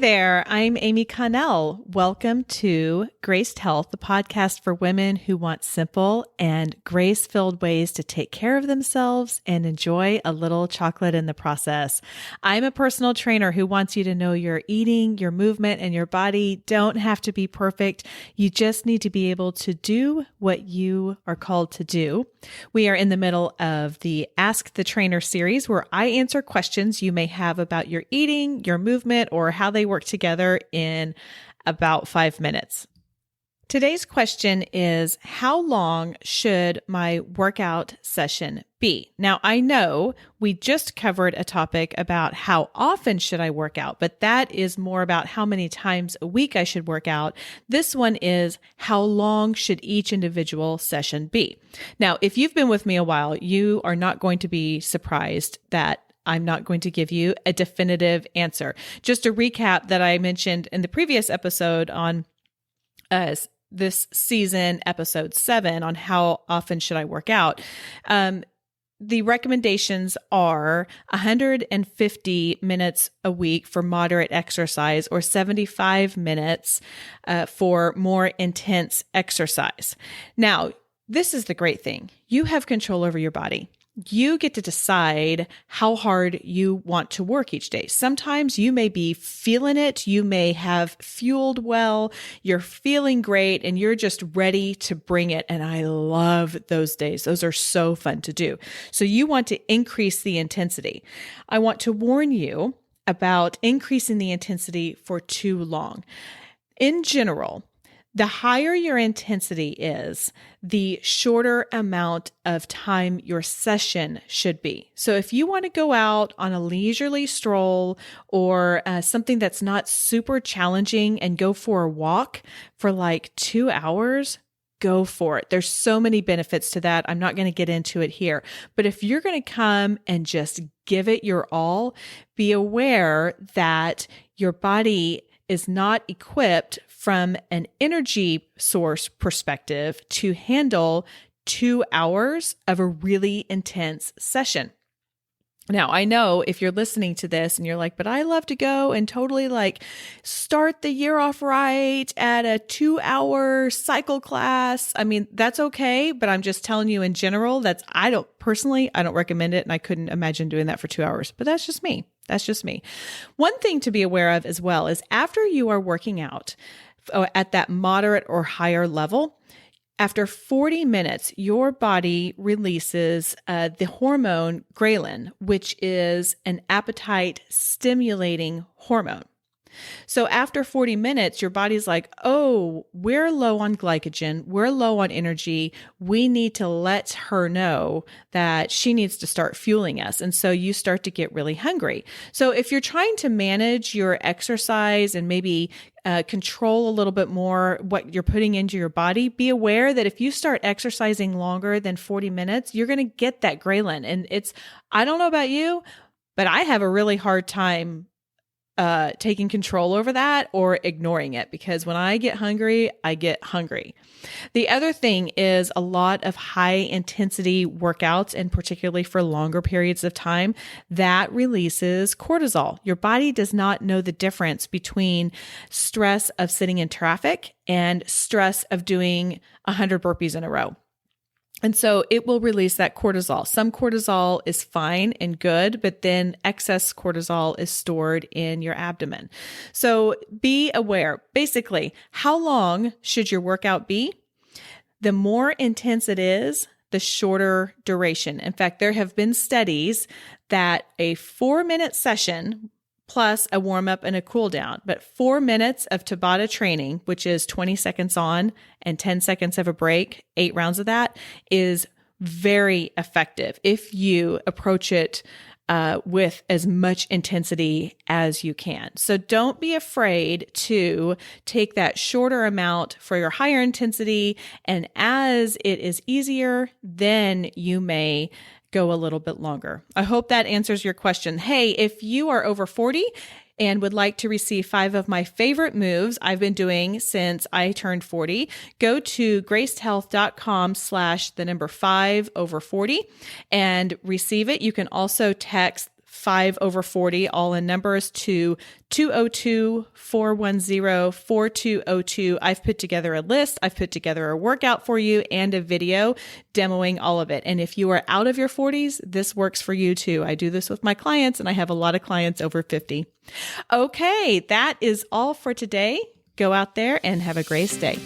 there, I'm Amy Connell. Welcome to Graced Health, the podcast for women who want simple and grace-filled ways to take care of themselves and enjoy a little chocolate in the process. I'm a personal trainer who wants you to know your eating, your movement, and your body don't have to be perfect. You just need to be able to do what you are called to do. We are in the middle of the Ask the Trainer series where I answer questions you may have about your eating, your movement, or how they work together in about 5 minutes. Today's question is, how long should my workout session be? Now, I know we just covered a topic about how often should I work out, but that is more about how many times a week I should work out. This one is, how long should each individual session be? Now, if you've been with me a while, you are not going to be surprised that I'm not going to give you a definitive answer. Just a recap that I mentioned in the previous episode on this season, episode 7, on how often should I work out. The recommendations are 150 minutes a week for moderate exercise or 75 minutes for more intense exercise. Now, this is the great thing. You have control over your body. You get to decide how hard you want to work each day. Sometimes you may be feeling it. You may have fueled well. You're feeling great and you're just ready to bring it. And I love those days. Those are so fun to do. So you want to increase the intensity. I want to warn you about increasing the intensity for too long. In general, the higher your intensity is, the shorter amount of time your session should be. So if you want to go out on a leisurely stroll or something that's not super challenging and go for a walk for like 2 hours, go for it. There's so many benefits to that. I'm not going to get into it here. But if you're going to come and just give it your all, be aware that your body is not equipped from an energy source perspective to handle 2 hours of a really intense session. Now, I know if you're listening to this and you're like, but I love to go and totally like start the year off right at a 2-hour cycle class. I mean, that's okay, but I'm just telling you in general, I don't recommend it. And I couldn't imagine doing that for 2 hours, but that's just me. That's just me. One thing to be aware of as well is after you are working out at that moderate or higher level, after 40 minutes, your body releases the hormone ghrelin, which is an appetite stimulating hormone. So after 40 minutes, your body's like, oh, we're low on glycogen. We're low on energy. We need to let her know that she needs to start fueling us. And so you start to get really hungry. So if you're trying to manage your exercise and maybe control a little bit more what you're putting into your body, be aware that if you start exercising longer than 40 minutes, you're going to get that ghrelin. And I don't know about you, but I have a really hard time taking control over that or ignoring it, because when I get hungry, I get hungry. The other thing is a lot of high intensity workouts, and particularly for longer periods of time, that releases cortisol. Your body does not know the difference between stress of sitting in traffic and stress of doing 100 burpees in a row. And so it will release that cortisol. Some cortisol is fine and good, but then excess cortisol is stored in your abdomen. So be aware. Basically, how long should your workout be? The more intense it is, the shorter duration. In fact, there have been studies that a 4-minute session plus a warm up and a cool down. But 4 minutes of Tabata training, which is 20 seconds on and 10 seconds of a break, 8 rounds of that, is very effective if you approach it with as much intensity as you can. So don't be afraid to take that shorter amount for your higher intensity. And as it is easier, then you may go a little bit longer. I hope that answers your question. Hey, if you are over 40 and would like to receive 5 of my favorite moves I've been doing since I turned 40, go to gracedhealth.com/5over40 and receive it. You can also text 5 over 40, all in numbers, to 202-410-4202. I've put together a list. I've put together a workout for you and a video demoing all of it. And if you are out of your 40s, this works for you too. I do this with my clients, and I have a lot of clients over 50. Okay, that is all for today. Go out there and have a Grace day.